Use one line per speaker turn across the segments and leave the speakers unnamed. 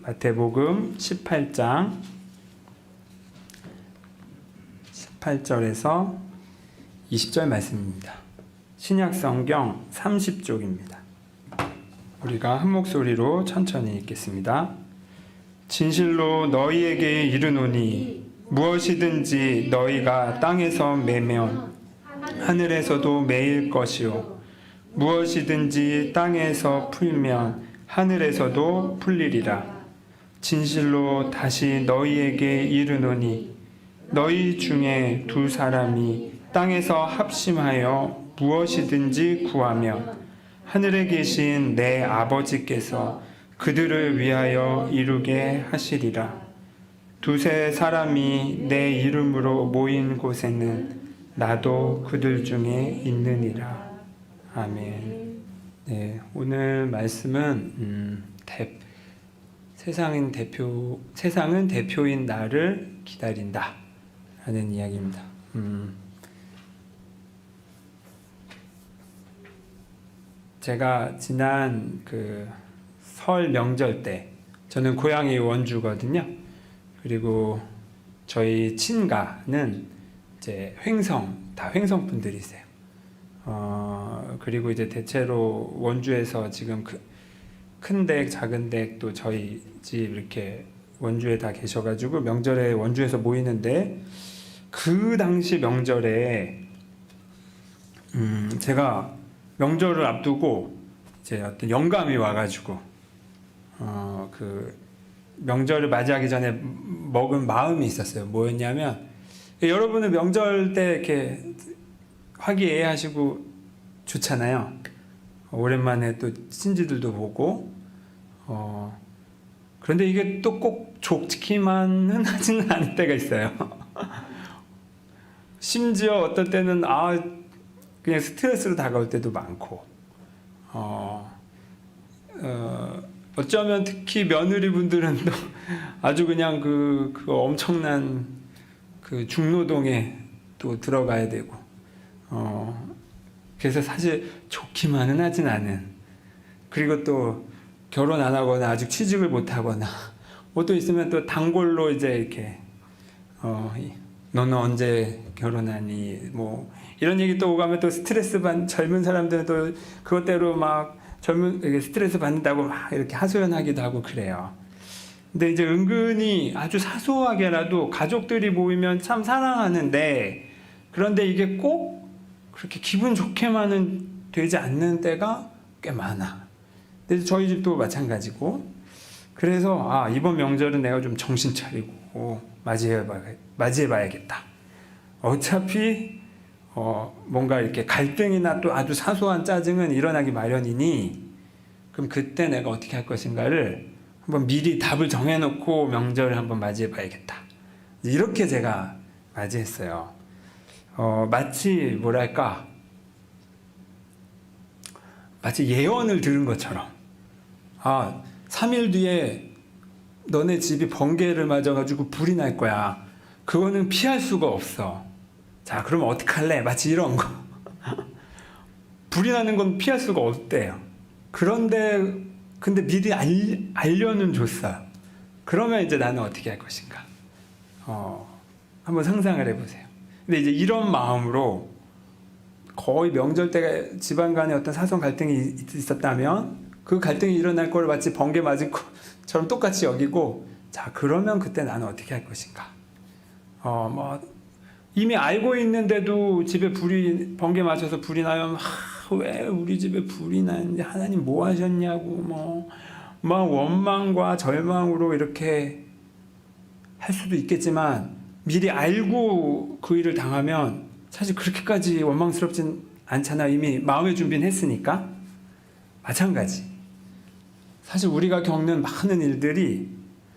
마태복음 18장 18절에서 20절 말씀입니다. 신약성경 30쪽입니다. 우리가 한 목소리로 천천히 읽겠습니다. 진실로 너희에게 이르노니 무엇이든지 너희가 땅에서 매면 하늘에서도 매일 것이요 무엇이든지 땅에서 풀면 하늘에서도 풀리리라. 진실로 다시 너희에게 이르노니 너희 중에 두 사람이 땅에서 합심하여 무엇이든지 구하면 하늘에 계신 내 아버지께서 그들을 위하여 이루게 하시리라. 두세 사람이 내 이름으로 모인 곳에는 나도 그들 중에 있느니라. 아멘. 네, 오늘 말씀은 세상은 대표인 나를 기다린다 라는 이야기입니다. 제가 지난 설 명절 때, 저는 고향이 원주거든요. 그리고 저희 친가는 이제 다 횡성 분들이세요. 그리고 이제 대체로 원주에서 지금 큰 댁, 작은 댁도 저희 집 이렇게 원주에 다 계셔가지고 명절에 원주에서 모이는데, 그 당시 명절에 제가 명절을 앞두고 이제 어떤 영감이 와가지고 그 명절을 맞이하기 전에 먹은 마음이 있었어요. 뭐였냐면, 여러분은 명절 때 이렇게 화기애애하시고 좋잖아요. 오랜만에 또 친지들도 보고, 그런데 이게 또 꼭 좋기만은 하지는 않을 때가 있어요. 심지어 어떤 때는 그냥 스트레스로 다가올 때도 많고, 어쩌면 특히 며느리분들은 또 아주 그냥 그 엄청난 그 중노동에 또 들어가야 되고, 그래서 사실 좋기만은 하진 않은, 그리고 또 결혼 안 하거나 아직 취직을 못 하거나 뭐 또 있으면 또 단골로 이제 이렇게 너는 언제 결혼하니 뭐 이런 얘기 또 오가면 또 젊은 사람들은 또 그것대로 막 스트레스 받는다고 막 이렇게 하소연하기도 하고 그래요. 근데 이제 은근히 아주 사소하게라도 가족들이 모이면 참 사랑하는데, 그런데 이게 꼭 그렇게 기분 좋게만은 되지 않는 때가 꽤 많아. 근데 저희 집도 마찬가지고, 그래서 이번 명절은 내가 좀 정신 차리고 맞이해봐야겠다. 어차피 뭔가 이렇게 갈등이나 또 아주 사소한 짜증은 일어나기 마련이니, 그럼 그때 내가 어떻게 할 것인가를 한번 미리 답을 정해놓고 명절을 한번 맞이해봐야겠다. 이렇게 제가 맞이했어요. 마치 예언을 들은 것처럼, 3일 뒤에 너네 집이 번개를 맞아가지고 불이 날 거야. 그거는 피할 수가 없어. 자, 그럼 어떡할래? 마치 이런 거. 불이 나는 건 피할 수가 없대요. 근데 미리 알려는 줬어요. 그러면 이제 나는 어떻게 할 것인가? 한번 상상을 해보세요. 근데 이제 이런 마음으로 거의 명절 때 집안 간에 어떤 사소한 갈등이 있었다면, 그 갈등이 일어날 걸 마치 번개 맞은 것처럼 똑같이 여기고, 자, 그러면 그때 나는 어떻게 할 것인가? 이미 알고 있는데도 집에 번개 맞아서 불이 나면, 왜 우리 집에 불이 나는지 하나님 뭐 하셨냐고, 막 원망과 절망으로 이렇게 할 수도 있겠지만, 미리 알고 그 일을 당하면 사실 그렇게까지 원망스럽진 않잖아. 이미 마음의 준비는 했으니까. 마찬가지. 사실 우리가 겪는 많은 일들이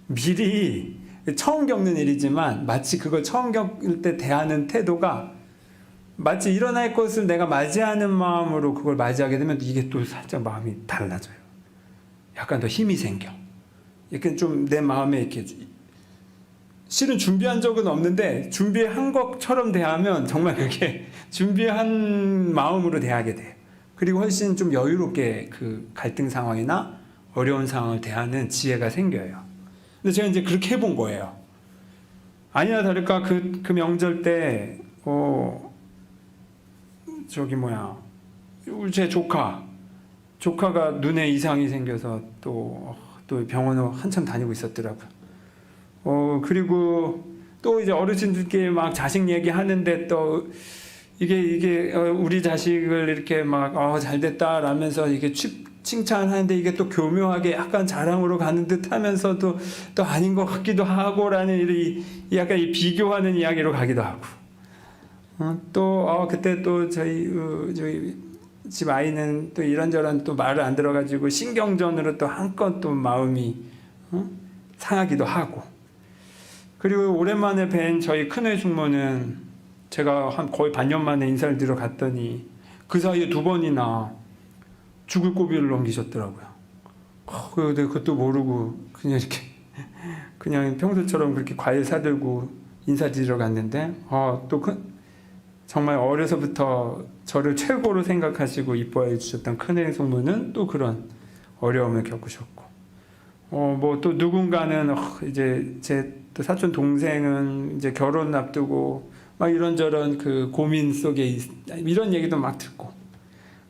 미리 처음 겪는 일이지만, 마치 그걸 처음 겪을 때 대하는 태도가 마치 일어날 것을 내가 맞이하는 마음으로 그걸 맞이하게 되면 이게 또 살짝 마음이 달라져요. 약간 더 힘이 생겨. 약간 좀 내 마음에 이렇게, 실은 준비한 적은 없는데 준비한 것처럼 대하면 정말 그게 준비한 마음으로 대하게 돼. 그리고 훨씬 좀 여유롭게 그 갈등 상황이나 어려운 상황을 대하는 지혜가 생겨요. 근데 제가 이제 그렇게 해본 거예요. 아니나 다를까 그 명절 때 저기 뭐야, 제 조카가 눈에 이상이 생겨서 또 병원을 한참 다니고 있었더라고요. 그리고 또 이제 어르신들끼리 막 자식 얘기하는데 또 이게 우리 자식을 이렇게 막 잘 됐다 라면서 이게 칭찬하는데 이게 또 교묘하게 약간 자랑으로 가는 듯 하면서도 또 아닌 것 같기도 하고 라는 약간 이 비교하는 이야기로 가기도 하고. 또 그때 또 저희 집 아이는 또 이런저런 또 말을 안 들어가지고 신경전으로 또 한껏 또 마음이 상하기도 하고. 그리고 오랜만에 뵌 저희 큰애 숙모는 제가 한 거의 반년 만에 인사를 드려 갔더니 그 사이에 2번이나 죽을 고비를 넘기셨더라고요. 근데 그것도 모르고 그냥 이렇게 그냥 평소처럼 그렇게 과일 사들고 인사드리러 갔는데 정말 어려서부터 저를 최고로 생각하시고 이뻐해 주셨던 큰애 숙모는 또 그런 어려움을 겪으셨고, 뭐 또 누군가는 이제 제 또 사촌 동생은 이제 결혼 앞두고 막 이런저런 그 고민 속에 이런 얘기도 막 듣고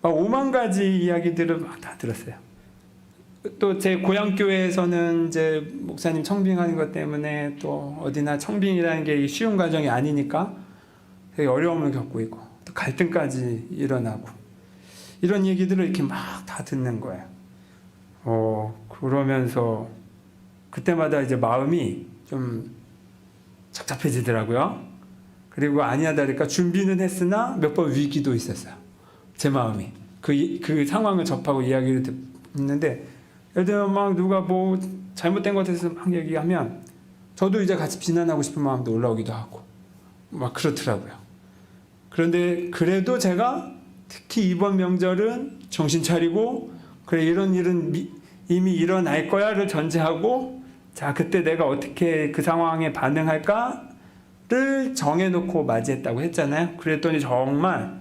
막 5만 가지 이야기들을 막 다 들었어요. 또 제 고향 교회에서는 이제 목사님 청빙하는 것 때문에 또 어디나 청빙이라는 게 쉬운 과정이 아니니까 되게 어려움을 겪고 있고 또 갈등까지 일어나고 이런 얘기들을 이렇게 막 다 듣는 거예요. 그러면서 그때마다 이제 마음이 좀 착잡해지더라고요. 그리고 아니나 다를까 준비는 했으나 몇 번 위기도 있었어요. 제 마음이 그 상황을 접하고 이야기를 듣는데, 예를 들면 막 누가 뭐 잘못된 것 같아서 막 얘기하면 저도 이제 같이 비난하고 싶은 마음도 올라오기도 하고 막 그렇더라고요. 그런데 그래도 제가 특히 이번 명절은 정신 차리고 그래 이런 일은 이미 일어날 거야를 전제하고 자 그때 내가 어떻게 그 상황에 반응할까를 정해놓고 맞이했다고 했잖아요. 그랬더니 정말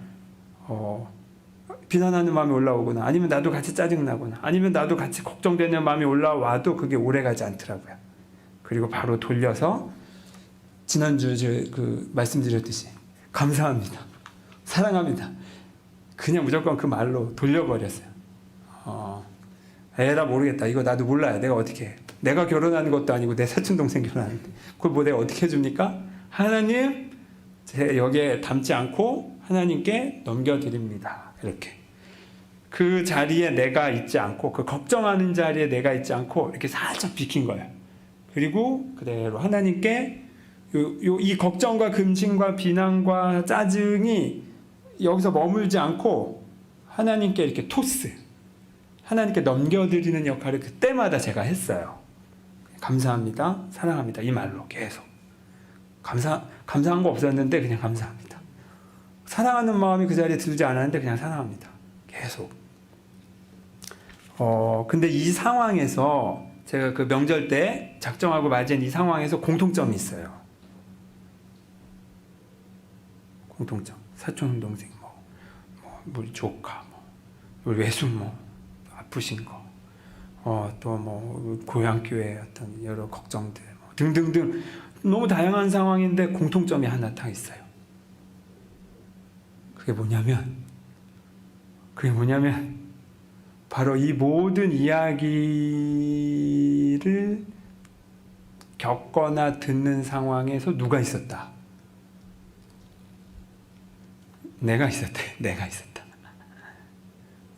비난하는 마음이 올라오거나 아니면 나도 같이 짜증나거나 아니면 나도 같이 걱정되는 마음이 올라와도 그게 오래가지 않더라고요. 그리고 바로 돌려서 지난주 말씀드렸듯이 감사합니다, 사랑합니다, 그냥 무조건 그 말로 돌려버렸어요. 에라 모르겠다, 이거 나도 몰라요, 내가 어떻게 해. 내가 결혼하는 것도 아니고 내 사촌동생 결혼하는데 그걸 뭐 내가 어떻게 해줍니까? 하나님 제 여기에 담지 않고 하나님께 넘겨드립니다. 이렇게 그 자리에 내가 있지 않고 그 걱정하는 자리에 내가 있지 않고 이렇게 살짝 비킨 거예요. 그리고 그대로 하나님께 이 걱정과 근심과 비난과 짜증이 여기서 머물지 않고 하나님께 이렇게 하나님께 넘겨드리는 역할을 그때마다 제가 했어요. 감사합니다, 사랑합니다, 이 말로 계속 감사한 거 없었는데 그냥 감사합니다. 사랑하는 마음이 그 자리에 들지 않았는데 그냥 사랑합니다, 계속. 근데 이 상황에서 제가 그 명절 때 작정하고 맞이한 이 상황에서 공통점이 있어요. 공통점. 사촌 동생 우리 조카 우리 외숙모 아프신 거 또 뭐 고향교회 어떤 여러 걱정들 등등등 너무 다양한 상황인데 공통점이 하나 딱 있어요. 그게 뭐냐면 바로 이 모든 이야기를 겪거나 듣는 상황에서 누가 있었다? 내가 있었다.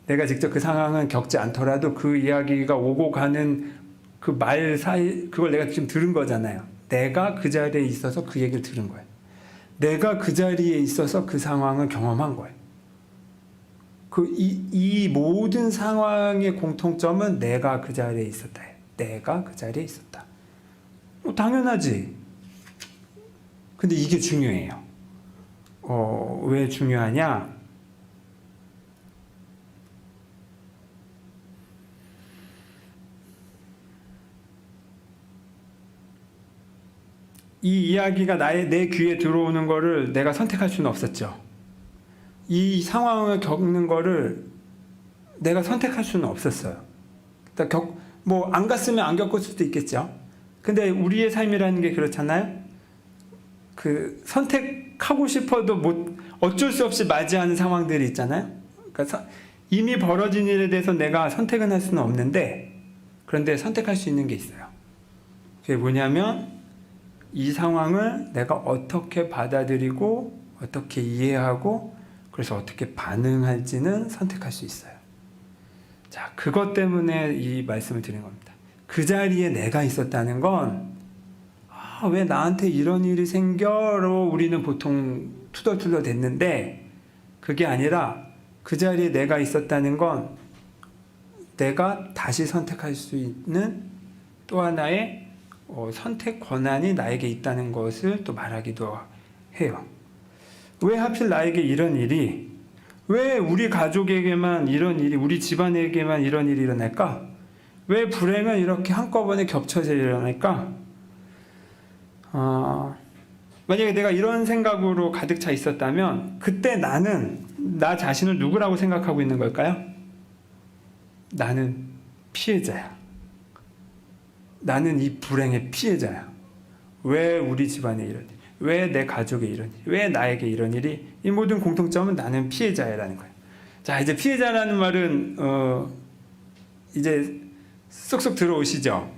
내가 직접 그 상황은 겪지 않더라도 그 이야기가 오고 가는 그 말 사이 그걸 내가 지금 들은 거잖아요. 내가 그 자리에 있어서 그 얘기를 들은 거예요. 내가 그 자리에 있어서 그 상황을 경험한 거예요. 이 모든 상황의 공통점은 내가 그 자리에 있었다. 내가 그 자리에 있었다. 당연하지. 근데 이게 중요해요. 왜 중요하냐? 이 이야기가 내 귀에 들어오는 거를 내가 선택할 수는 없었죠. 이 상황을 겪는 거를 내가 선택할 수는 없었어요. 뭐 안 갔으면 안 겪을 수도 있겠죠. 근데 우리의 삶이라는 게 그렇잖아요. 그 선택하고 싶어도 어쩔 수 없이 맞이하는 상황들이 있잖아요. 그러니까 이미 벌어진 일에 대해서 내가 선택은 할 수는 없는데, 그런데 선택할 수 있는 게 있어요. 그게 뭐냐면 이 상황을 내가 어떻게 받아들이고 어떻게 이해하고 그래서 어떻게 반응할지는 선택할 수 있어요. 자, 그것 때문에 이 말씀을 드린 겁니다. 그 자리에 내가 있었다는 건 왜 나한테 이런 일이 생겨로 우리는 보통 투덜투덜 됐는데, 그게 아니라 그 자리에 내가 있었다는 건 내가 다시 선택할 수 있는 또 하나의 선택 권한이 나에게 있다는 것을 또 말하기도 해요. 왜 하필 나에게 이런 일이, 왜 우리 가족에게만 이런 일이, 우리 집안에게만 이런 일이 일어날까? 왜 불행은 이렇게 한꺼번에 겹쳐져 일어날까? 만약에 내가 이런 생각으로 가득 차 있었다면 그때 나는 나 자신을 누구라고 생각하고 있는 걸까요? 나는 피해자야. 나는 이 불행의 피해자야. 왜 우리 집안에 이런 일, 왜 내 가족에 이런 일, 왜 나에게 이런 일이, 이 모든 공통점은 나는 피해자야라는 거예요. 자, 이제 피해자라는 말은 이제 쏙쏙 들어오시죠?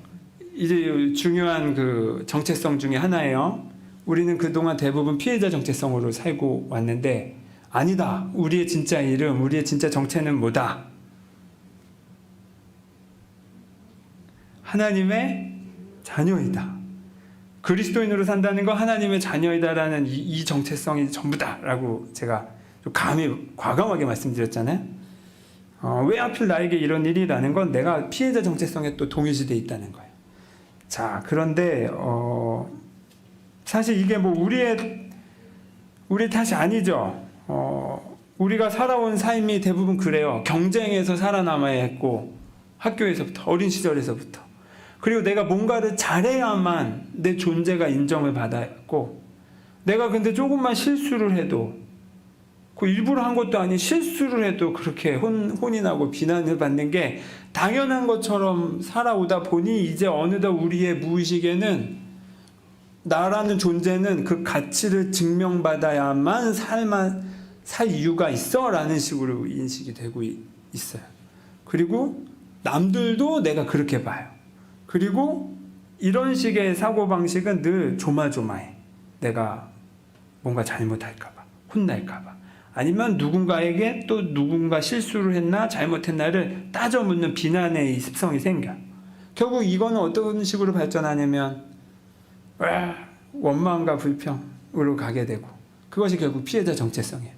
이제 중요한 그 정체성 중에 하나예요. 우리는 그동안 대부분 피해자 정체성으로 살고 왔는데, 아니다. 우리의 진짜 이름, 우리의 진짜 정체는 뭐다? 하나님의 자녀이다. 그리스도인으로 산다는 건 하나님의 자녀이다라는 이 정체성이 전부다라고 제가 좀 과감하게 말씀드렸잖아요. 왜 하필 나에게 이런 일이라는 건 내가 피해자 정체성에 또 동일시되어 있다는 거예요. 자, 그런데 사실 이게 뭐 우리의 탓이 아니죠. 우리가 살아온 삶이 대부분 그래요. 경쟁에서 살아남아야 했고, 학교에서부터, 어린 시절에서부터. 그리고 내가 뭔가를 잘해야만 내 존재가 인정을 받았고, 내가 근데 조금만 실수를 해도, 그 일부러 한 것도 아닌 실수를 해도 그렇게 혼이 나고 비난을 받는 게 당연한 것처럼 살아오다 보니 이제 어느덧 우리의 무의식에는 나라는 존재는 그 가치를 증명받아야만 살 이유가 있어 라는 식으로 인식이 되고 있어요. 그리고 남들도 내가 그렇게 봐요. 그리고 이런 식의 사고방식은 늘 조마조마해. 내가 뭔가 잘못할까봐, 혼날까봐. 아니면 누군가에게 또 누군가 실수를 했나 잘못했나를 따져 묻는 비난의 이 습성이 생겨. 결국 이거는 어떤 식으로 발전하냐면 원망과 불평으로 가게 되고, 그것이 결국 피해자 정체성이에요.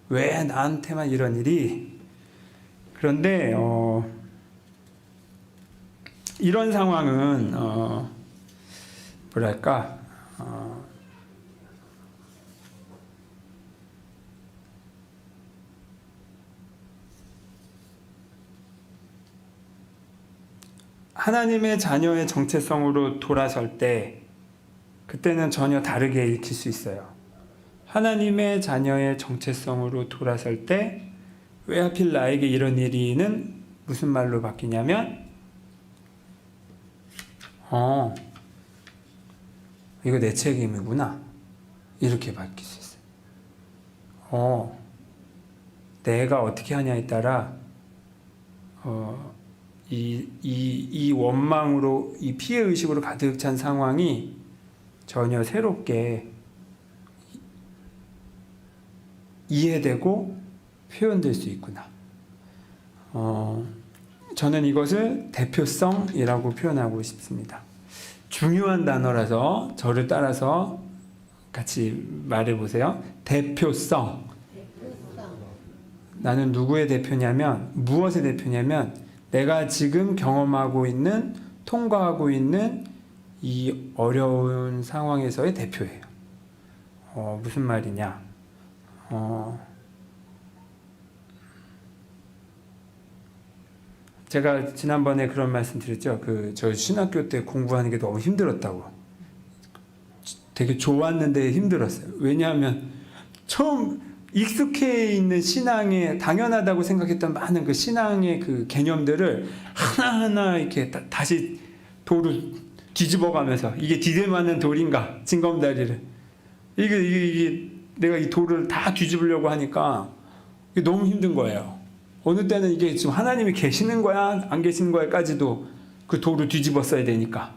왜 나한테만 이런 일이. 그런데 이런 상황은 뭐랄까 하나님의 자녀의 정체성으로 돌아설 때 그때는 전혀 다르게 읽힐 수 있어요. 하나님의 자녀의 정체성으로 돌아설 때 왜 하필 나에게 이런 일이는 무슨 말로 바뀌냐면 이거 내 책임이구나, 이렇게 바뀔 수 있어요. 내가 어떻게 하냐에 따라 이 원망으로, 이 피해의식으로 가득 찬 상황이 전혀 새롭게 이해되고 표현될 수 있구나. 저는 이것을 대표성이라고 표현하고 싶습니다. 중요한 단어라서 저를 따라서 같이 말해보세요. 대표성. 나는 누구의 대표냐면, 무엇의 대표냐면 내가 지금 경험하고 있는, 통과하고 있는 이 어려운 상황에서의 대표예요. 무슨 말이냐? 제가 지난번에 그런 말씀 드렸죠. 저 신학교 때 공부하는 게 너무 힘들었다고. 되게 좋았는데 힘들었어요. 왜냐하면 처음 익숙해 있는 신앙에 당연하다고 생각했던 많은 그 신앙의 그 개념들을 하나하나 이렇게 다시 뒤집어가면서 이게 디딜맞는 돌인가 징검다리를 이게 내가 이 돌을 다 뒤집으려고 하니까 이게 너무 힘든 거예요. 어느 때는 이게 지금 하나님이 계시는 거야 안 계시는 거야까지도 그 돌을 뒤집었어야 되니까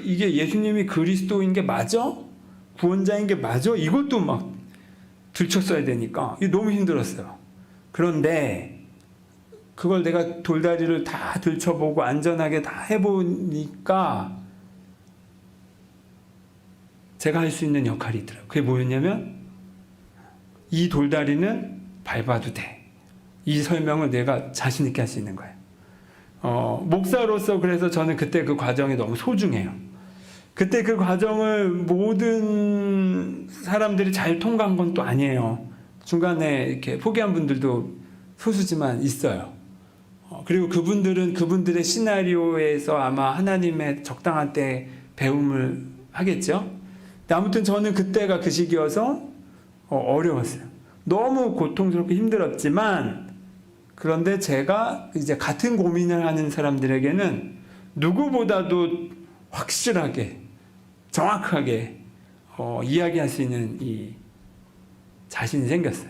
이게 예수님이 그리스도인 게 맞아? 구원자인 게 맞아? 이것도 막 들쳤어야 되니까 이게 너무 힘들었어요. 그런데 그걸 내가 돌다리를 다 들춰보고 안전하게 다 해보니까 제가 할 수 있는 역할이 있더라고요. 그게 뭐였냐면 이 돌다리는 밟아도 돼. 이 설명을 내가 자신 있게 할 수 있는 거예요. 목사로서 그래서 저는 그때 그 과정이 너무 소중해요. 그때 그 과정을 모든 사람들이 잘 통과한 건 또 아니에요. 중간에 이렇게 포기한 분들도 소수지만 있어요. 그리고 그분들은 그분들의 시나리오에서 아마 하나님의 적당한 때 배움을 하겠죠. 근데 아무튼 저는 그때가 그 시기여서 어려웠어요. 너무 고통스럽고 힘들었지만 그런데 제가 이제 같은 고민을 하는 사람들에게는 누구보다도 확실하게 정확하게 이야기할 수 있는 이 자신이 생겼어요.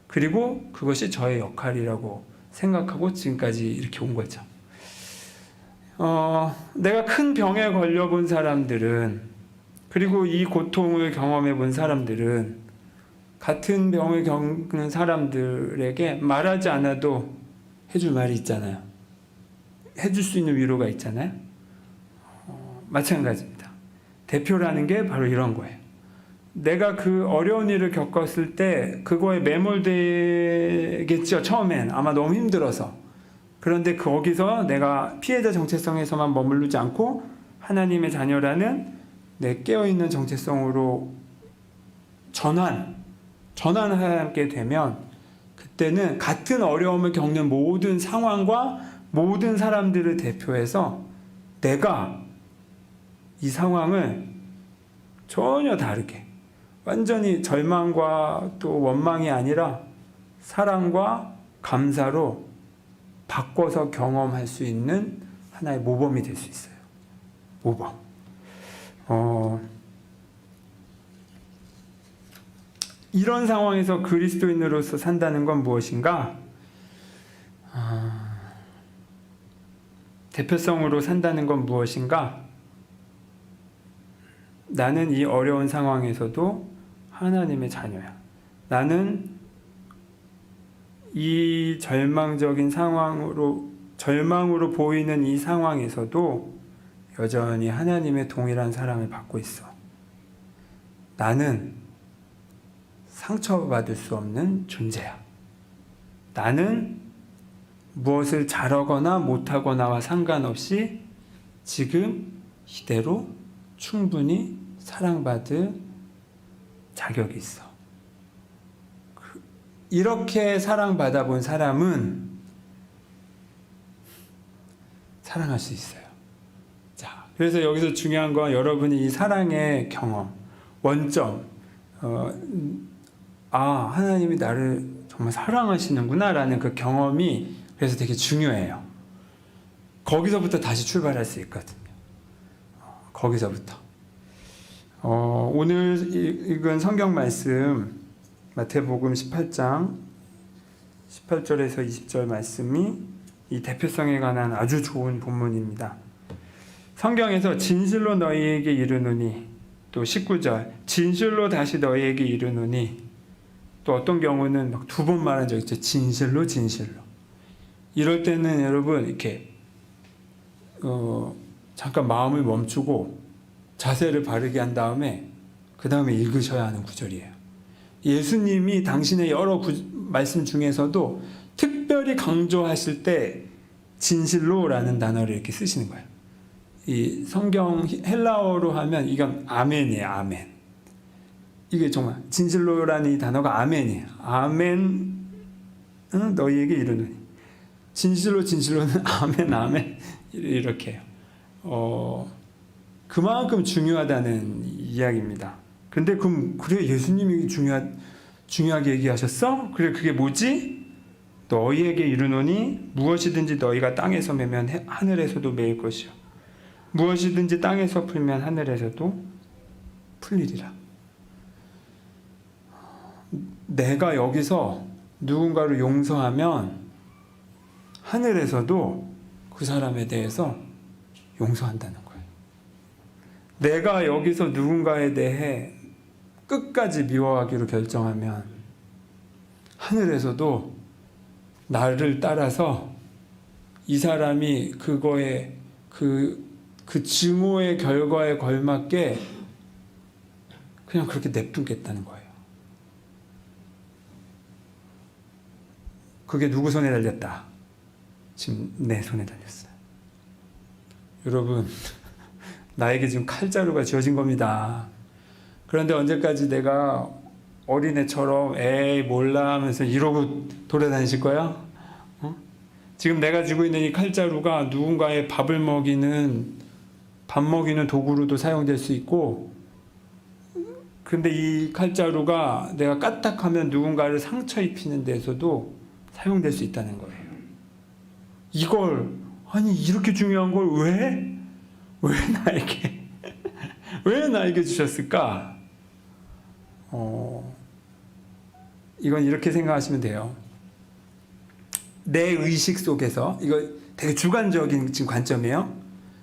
그리고 그것이 저의 역할이라고 생각하고 지금까지 이렇게 온 거죠. 내가 큰 병에 걸려본 사람들은 그리고 이 고통을 경험해 본 사람들은 같은 병을 겪는 사람들에게 말하지 않아도 해줄 말이 있잖아요. 해줄 수 있는 위로가 있잖아요. 마찬가지입니다. 대표라는 게 바로 이런 거예요. 내가 그 어려운 일을 겪었을 때 그거에 매몰되겠죠. 처음엔 아마 너무 힘들어서. 그런데 거기서 내가 피해자 정체성에서만 머무르지 않고 하나님의 자녀라는 내 깨어있는 정체성으로 전환하게 되면 그때는 같은 어려움을 겪는 모든 상황과 모든 사람들을 대표해서 내가 이 상황을 전혀 다르게 완전히 절망과 또 원망이 아니라 사랑과 감사로 바꿔서 경험할 수 있는 하나의 모범이 될 수 있어요. 모범. 이런 상황에서 그리스도인으로서 산다는 건 무엇인가? 대표성으로 산다는 건 무엇인가? 나는 이 어려운 상황에서도 하나님의 자녀야. 나는 이 절망적인 절망으로 보이는 이 상황에서도 여전히 하나님의 동일한 사랑을 받고 있어. 나는 상처받을 수 없는 존재야. 나는 무엇을 잘하거나 못하거나와 상관없이 지금 이대로 충분히 사랑받을 자격이 있어. 이렇게 사랑받아 본 사람은 사랑할 수 있어요. 자, 그래서 여기서 중요한 건 여러분이 이 사랑의 경험, 원점, 하나님이 나를 정말 사랑하시는구나 라는 그 경험이 그래서 되게 중요해요. 거기서부터 다시 출발할 수 있거든요. 거기서부터. 오늘 읽은 성경 말씀 마태복음 18장 18절에서 20절 말씀이 이 대표성에 관한 아주 좋은 본문입니다. 성경에서 진실로 너희에게 이르노니, 또 19절 진실로 다시 너희에게 이르노니, 또 어떤 경우는 막 2번 말한 적 있죠. 진실로 진실로. 이럴 때는 여러분 이렇게 잠깐 마음을 멈추고 자세를 바르게 한 다음에 그 다음에 읽으셔야 하는 구절이에요. 예수님이 당신의 여러 말씀 중에서도 특별히 강조하실 때 진실로라는 단어를 이렇게 쓰시는 거예요. 이 성경 헬라어로 하면 이건 아멘이에요. 아멘. 이게 정말 진실로라는 이 단어가 아멘이에요. 아멘 너희에게 이르노니. 진실로 진실로는 아멘 아멘 이렇게 해요. 그만큼 중요하다는 이야기입니다. 근데 그럼 그래 예수님이 중요하게 얘기하셨어? 그래 그게 뭐지? 너희에게 이르노니 무엇이든지 너희가 땅에서 매면 하늘에서도 매일 것이요. 무엇이든지 땅에서 풀면 하늘에서도 풀리리라. 내가 여기서 누군가를 용서하면 하늘에서도 그 사람에 대해서 용서한다는 거예요. 내가 여기서 누군가에 대해 끝까지 미워하기로 결정하면 하늘에서도 나를 따라서 이 사람이 그거에 그 증오의 결과에 걸맞게 그냥 그렇게 냅두겠다는 거예요. 그게 누구 손에 달렸다? 지금 내 손에 달렸어요. 여러분, 나에게 지금 칼자루가 쥐어진 겁니다. 그런데 언제까지 내가 어린애처럼 에이 몰라 하면서 이러고 돌아다니실 거야? 지금 내가 쥐고 있는 이 칼자루가 누군가의 밥 먹이는 도구로도 사용될 수 있고, 근데 이 칼자루가 내가 까딱하면 누군가를 상처 입히는 데서도 사용될 수 있다는 거예요. 이걸 아니 이렇게 중요한 걸 왜 나에게 주셨을까? 이건 이렇게 생각하시면 돼요. 내 의식 속에서, 이거 되게 주관적인 지금 관점이에요.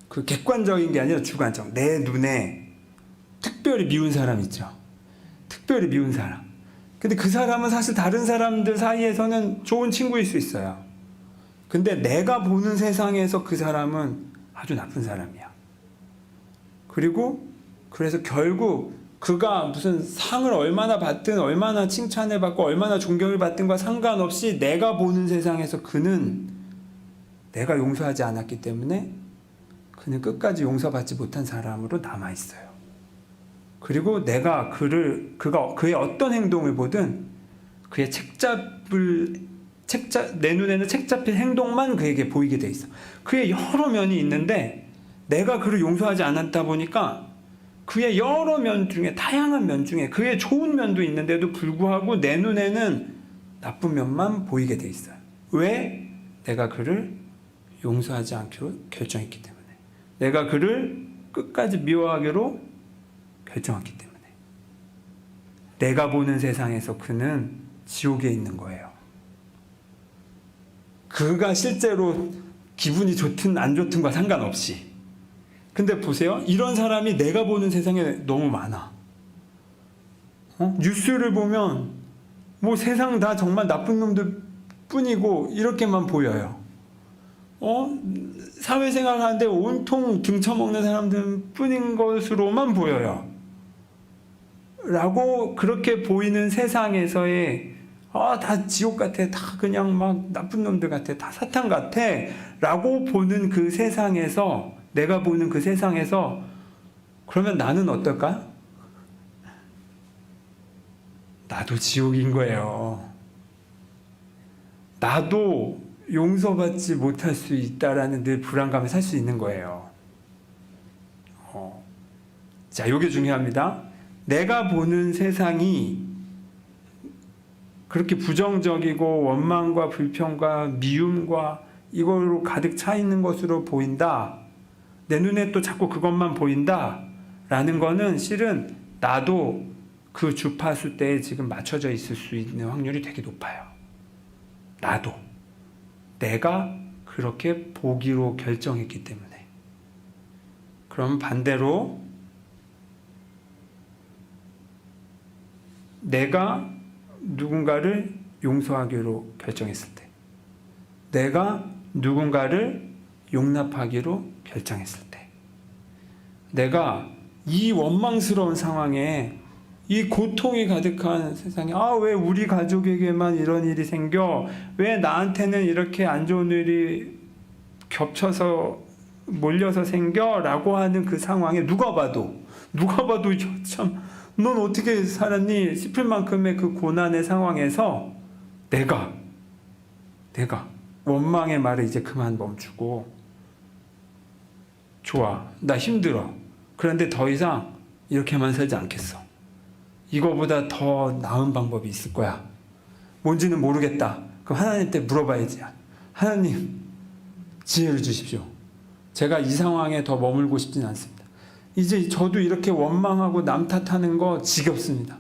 그 객관적인 게 아니라 주관적. 내 눈에 특별히 미운 사람 있죠. 특별히 미운 사람. 근데 그 사람은 사실 다른 사람들 사이에서는 좋은 친구일 수 있어요. 근데 내가 보는 세상에서 그 사람은 아주 나쁜 사람이야. 그리고 그래서 결국 그가 무슨 상을 얼마나 받든 얼마나 칭찬을 받고 얼마나 존경을 받든과 상관없이 내가 보는 세상에서 그는 내가 용서하지 않았기 때문에 그는 끝까지 용서받지 못한 사람으로 남아있어요. 그리고 내가 그가 그의 어떤 행동을 보든 그의 내 눈에는 책 잡힌 행동만 그에게 보이게 돼 있어. 그의 여러 면이 있는데 내가 그를 용서하지 않았다 보니까 그의 여러 면 중에, 다양한 면 중에 그의 좋은 면도 있는데도 불구하고 내 눈에는 나쁜 면만 보이게 돼 있어요. 왜? 내가 그를 용서하지 않기로 결정했기 때문에. 내가 그를 끝까지 미워하기로 결정했기 때문에. 내가 보는 세상에서 그는 지옥에 있는 거예요. 그가 실제로 기분이 좋든 안 좋든과 상관없이. 근데 보세요. 이런 사람이 내가 보는 세상에 너무 많아. 뉴스를 보면 뭐 세상 다 정말 나쁜 놈들 뿐이고 이렇게만 보여요. 사회생활 하는데 온통 등쳐먹는 사람들 뿐인 것으로만 보여요. 라고 그렇게 보이는 세상에서의 다 지옥 같아, 다 그냥 막 나쁜 놈들 같아, 다 사탄 같아 라고 보는 그 세상에서, 내가 보는 그 세상에서 그러면 나는 어떨까? 나도 지옥인 거예요. 나도 용서받지 못할 수 있다라는 늘 불안감에 살 수 있는 거예요. 자, 이게 중요합니다. 내가 보는 세상이 그렇게 부정적이고 원망과 불평과 미움과 이걸로 가득 차 있는 것으로 보인다. 내 눈에 또 자꾸 그것만 보인다. 라는 거는 실은 나도 그 주파수대에 지금 맞춰져 있을 수 있는 확률이 되게 높아요. 나도. 내가 그렇게 보기로 결정했기 때문에. 그럼 반대로 내가 누군가를 용서하기로 결정했을 때, 내가 누군가를 용납하기로 결정했을 때, 내가 이 원망스러운 상황에, 이 고통이 가득한 세상에 왜 우리 가족에게만 이런 일이 생겨, 왜 나한테는 이렇게 안 좋은 일이 겹쳐서 몰려서 생겨 라고 하는 그 상황에 누가 봐도 참 넌 어떻게 살았니 싶을 만큼의 그 고난의 상황에서 내가 원망의 말을 이제 그만 멈추고, 좋아, 나 힘들어, 그런데 더 이상 이렇게만 살지 않겠어. 이거보다 더 나은 방법이 있을 거야. 뭔지는 모르겠다. 그럼 하나님한테 물어봐야지. 하나님, 지혜를 주십시오. 제가 이 상황에 더 머물고 싶진 않습니다. 이제 저도 이렇게 원망하고 남 탓하는 거 지겹습니다.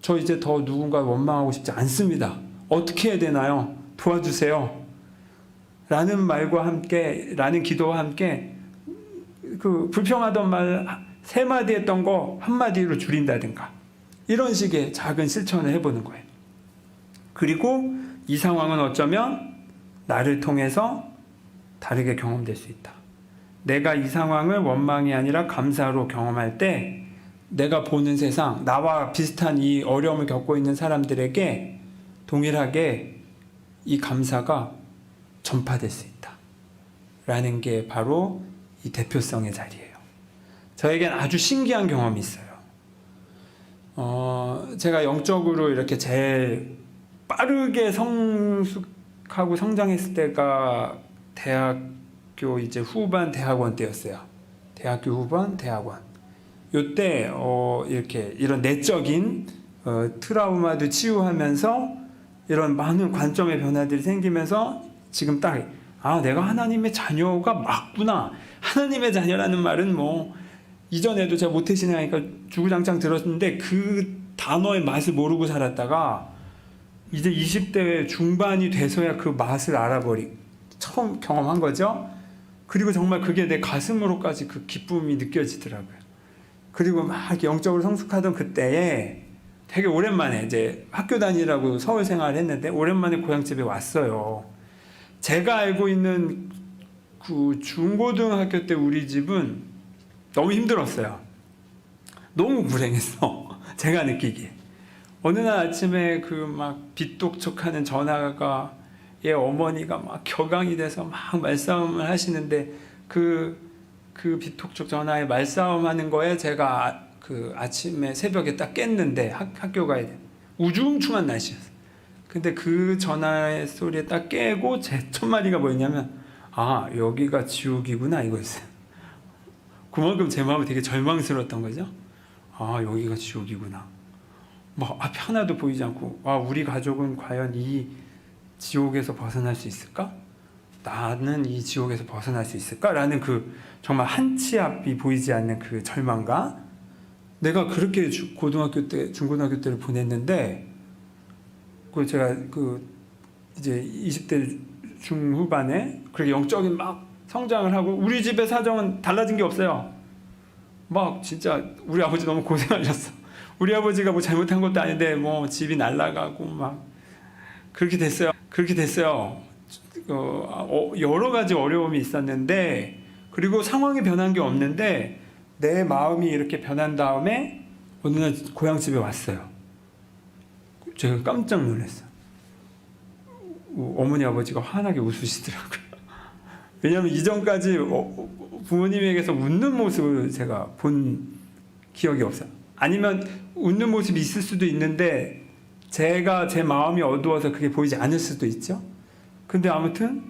저 이제 더 누군가 원망하고 싶지 않습니다. 어떻게 해야 되나요? 도와주세요. 라는 말과 함께, 라는 기도와 함께 그 불평하던 말 3마디 했던 거 1마디로 줄인다든가 이런 식의 작은 실천을 해보는 거예요. 그리고 이 상황은 어쩌면 나를 통해서 다르게 경험될 수 있다. 내가 이 상황을 원망이 아니라 감사로 경험할 때 내가 보는 세상, 나와 비슷한 이 어려움을 겪고 있는 사람들에게 동일하게 이 감사가 전파될 수 있다. 라는 게 바로 이 대표성의 자리예요. 저에겐 아주 신기한 경험이 있어요. 제가 영적으로 이렇게 제일 빠르게 성숙하고 성장했을 때가 대학교 이제 후반 대학원 때였어요. 대학교 후반 대학원. 요때 이렇게 이런 내적인 트라우마도 치유하면서 이런 많은 관점의 변화들이 생기면서 지금 딱 내가 하나님의 자녀가 맞구나. 하나님의 자녀라는 말은 뭐 이전에도 제가 모태신앙이니까 주구장창 들었는데 그 단어의 맛을 모르고 살았다가 이제 20대 중반이 돼서야 그 맛을 처음 경험한 거죠. 그리고 정말 그게 내 가슴으로까지 그 기쁨이 느껴지더라고요. 그리고 막 영적으로 성숙하던 그때에 되게 오랜만에 이제 학교 다니라고 서울 생활을 했는데 오랜만에 고향집에 왔어요. 제가 알고 있는 그 중고등학교 때 우리 집은 너무 힘들었어요. 너무 불행했어. 제가 느끼기에. 어느 날 아침에 그 막 빚독촉하는 전화가 얘 어머니가 막 격앙이 돼서 막 말싸움을 하시는데 그 빚독촉 전화에 말싸움하는 거에 제가 그 아침에 새벽에 딱 깼는데 학교 가야 돼. 우중충한 날씨였어. 근데 그 전화 소리에 딱 깨고 제 첫 마디가 뭐였냐면 여기가 지옥이구나 이거였어요. 그만큼 제 마음이 되게 절망스러웠던 거죠. 여기가 지옥이구나. 뭐 앞이 하나도 보이지 않고 우리 가족은 과연 이 지옥에서 벗어날 수 있을까? 나는 이 지옥에서 벗어날 수 있을까? 라는 그 정말 한치 앞이 보이지 않는 그 절망감. 내가 그렇게 고등학교 때, 중고등학교 때를 보냈는데 제가 이제 20대 중후반에 그렇게 영적인 막 성장을 하고 우리 집의 사정은 달라진 게 없어요. 막 진짜 우리 아버지 너무 고생하셨어. 우리 아버지가 뭐 잘못한 것도 아닌데 뭐 집이 날아가고 막 그렇게 됐어요. 여러 가지 어려움이 있었는데 그리고 상황이 변한 게 없는데 내 마음이 이렇게 변한 다음에 어느 날 고향집에 왔어요. 제가 깜짝 놀랐어요. 어머니 아버지가 환하게 웃으시더라고요. 왜냐하면 이전까지 부모님에게서 웃는 모습을 제가 본 기억이 없어요. 아니면 웃는 모습이 있을 수도 있는데 제 마음이 어두워서 그게 보이지 않을 수도 있죠. 근데 아무튼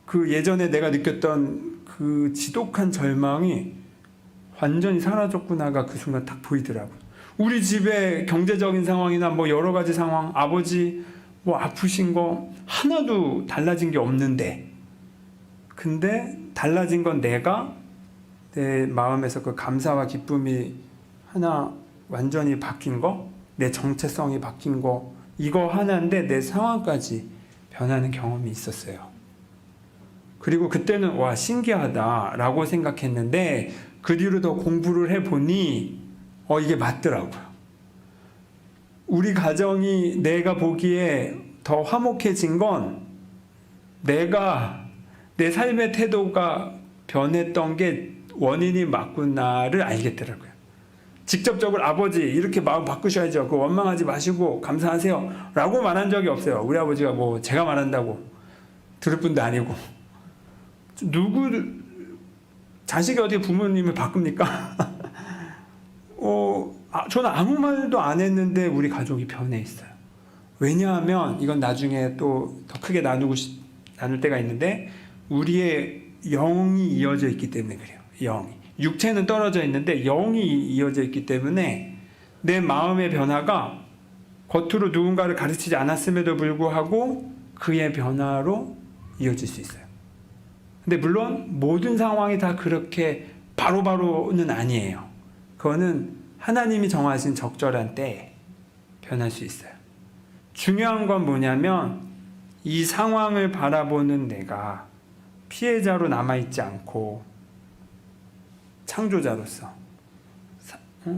그 예전에 내가 느꼈던 그 지독한 절망이 완전히 사라졌구나가 그 순간 딱 보이더라고요. 우리 집의 경제적인 상황이나 뭐 여러 가지 상황, 아버지 뭐 아프신 거 하나도 달라진 게 없는데 근데 달라진 건 내가 내 마음에서 그 감사와 기쁨이 하나 완전히 바뀐 거, 내 정체성이 바뀐 거 이거 하나인데 내 상황까지 변하는 경험이 있었어요. 그리고 그때는 신기하다라고 생각했는데 그 뒤로 더 공부를 해보니 이게 맞더라고요. 우리 가정이 내가 보기에 더 화목해진 건 내가 내 삶의 태도가 변했던 게 원인이 맞구나를 알겠더라고요. 직접적으로 아버지 이렇게 마음 바꾸셔야죠. 원망하지 마시고 감사하세요 라고 말한 적이 없어요. 우리 아버지가 뭐 제가 말한다고 들을 분도 아니고 자식이 어떻게 부모님을 바꿉니까? 저는 아무 말도 안 했는데 우리 가족이 변해 있어요. 왜냐하면 이건 나중에 또 더 크게 나눌 때가 있는데 우리의 영이 이어져 있기 때문에 그래요. 영이. 육체는 떨어져 있는데 영이 이어져 있기 때문에 내 마음의 변화가 겉으로 누군가를 가르치지 않았음에도 불구하고 그의 변화로 이어질 수 있어요. 근데 물론 모든 상황이 다 그렇게 바로바로는 아니에요. 그거는 하나님이 정하신 적절한 때에 변할 수 있어요. 중요한 건 뭐냐면 이 상황을 바라보는 내가 피해자로 남아있지 않고 창조자로서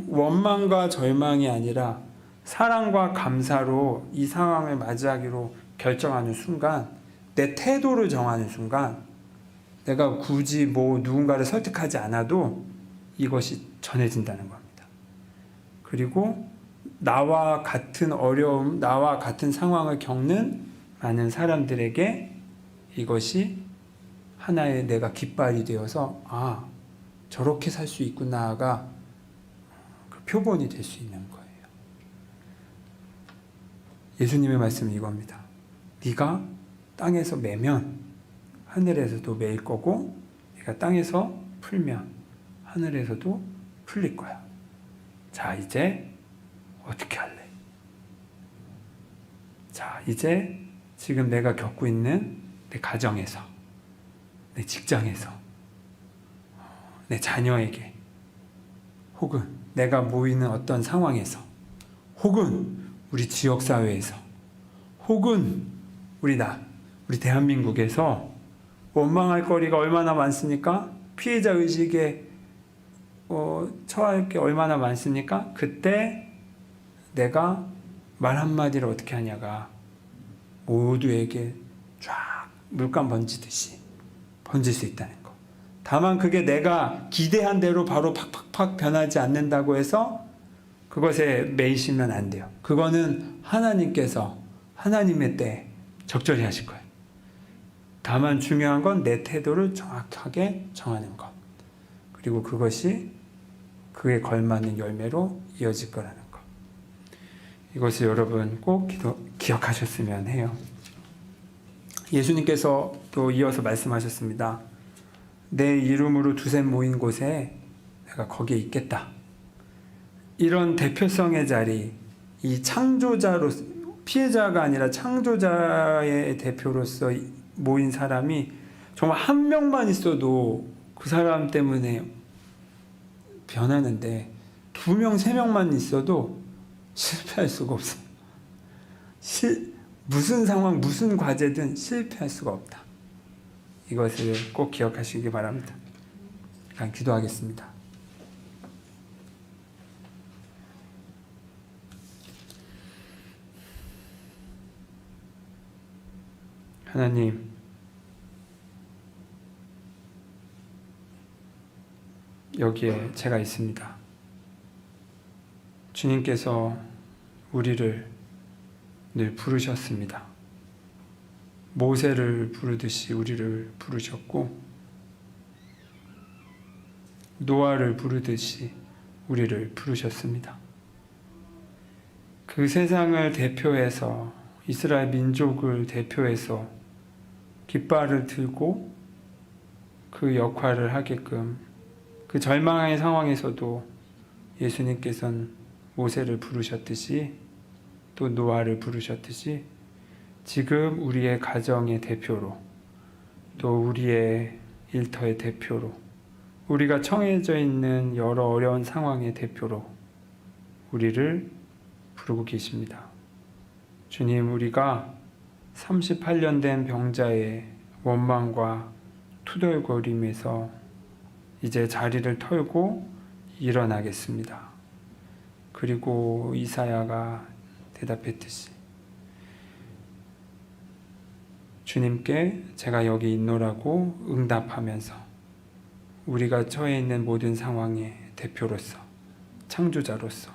원망과 절망이 아니라 사랑과 감사로 이 상황을 맞이하기로 결정하는 순간, 내 태도를 정하는 순간 내가 굳이 누군가를 설득하지 않아도 이것이 전해진다는 겁니다. 그리고 나와 같은 어려움, 나와 같은 상황을 겪는 많은 사람들에게 이것이 하나의 내가 깃발이 되어서 저렇게 살 수 있구나가 그 표본이 될 수 있는 거예요. 예수님의 말씀은 이겁니다. 네가 땅에서 매면 하늘에서도 매일 거고, 네가 땅에서 풀면 하늘에서도 풀릴 거야. 자, 이제 어떻게 할래? 자, 이제 지금 내가 겪고 있는 내 가정에서, 내 직장에서, 내 자녀에게, 혹은 내가 모이는 어떤 상황에서, 혹은 우리 지역사회에서, 혹은 우리 대한민국에서 원망할 거리가 얼마나 많습니까? 피해자 의식에 처할 게 얼마나 많습니까? 그때 내가 말 한마디를 어떻게 하냐가 모두에게 쫙 물감 번지듯이 번질 수 있다는 거. 다만 그게 내가 기대한 대로 바로 팍팍팍 변하지 않는다고 해서 그것에 매이시면 안 돼요. 그거는 하나님께서 하나님의 때에 적절히 하실 거예요. 다만 중요한 건 내 태도를 정확하게 정하는 것. 그리고 그것이 그에 걸맞는 열매로 이어질 거라는 것. 이것을 여러분 꼭 기억하셨으면 해요. 예수님께서 또 이어서 말씀하셨습니다. 내 이름으로 두세 모인 곳에 내가 거기에 있겠다. 이런 대표성의 자리, 이 창조자로, 피해자가 아니라 창조자의 대표로서 모인 사람이 정말 한 명만 있어도 그 사람 때문에 변하는데 2명, 3명만 있어도 실패할 수가 없어요. 무슨 상황, 무슨 과제든 실패할 수가 없다. 이것을 꼭 기억하시기 바랍니다. 그냥 기도하겠습니다. 하나님, 여기에 제가 있습니다. 주님께서 우리를 늘 부르셨습니다. 모세를 부르듯이 우리를 부르셨고, 노아를 부르듯이 우리를 부르셨습니다. 그 세상을 대표해서, 이스라엘 민족을 대표해서 깃발을 들고 그 역할을 하게끔, 그 절망의 상황에서도 예수님께서는 모세를 부르셨듯이, 또 노아를 부르셨듯이 지금 우리의 가정의 대표로, 또 우리의 일터의 대표로, 우리가 처해져 있는 여러 어려운 상황의 대표로 우리를 부르고 계십니다. 주님, 우리가 38년 된 병자의 원망과 투덜거림에서 이제 자리를 털고 일어나겠습니다. 그리고 이사야가 대답했듯이 주님께 제가 여기 있노라고 응답하면서 우리가 처해 있는 모든 상황의 대표로서, 창조자로서,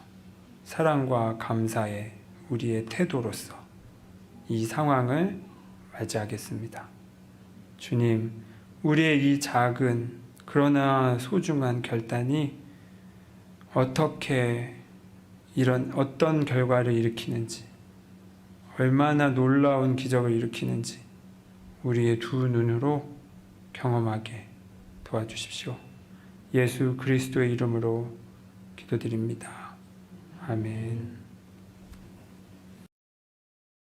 사랑과 감사의 우리의 태도로서 이 상황을 맞이하겠습니다. 주님, 우리의 이 작은 그러나 소중한 결단이 어떤 결과를 일으키는지, 얼마나 놀라운 기적을 일으키는지 우리의 두 눈으로 경험하게 도와주십시오. 예수 그리스도의 이름으로 기도드립니다. 아멘.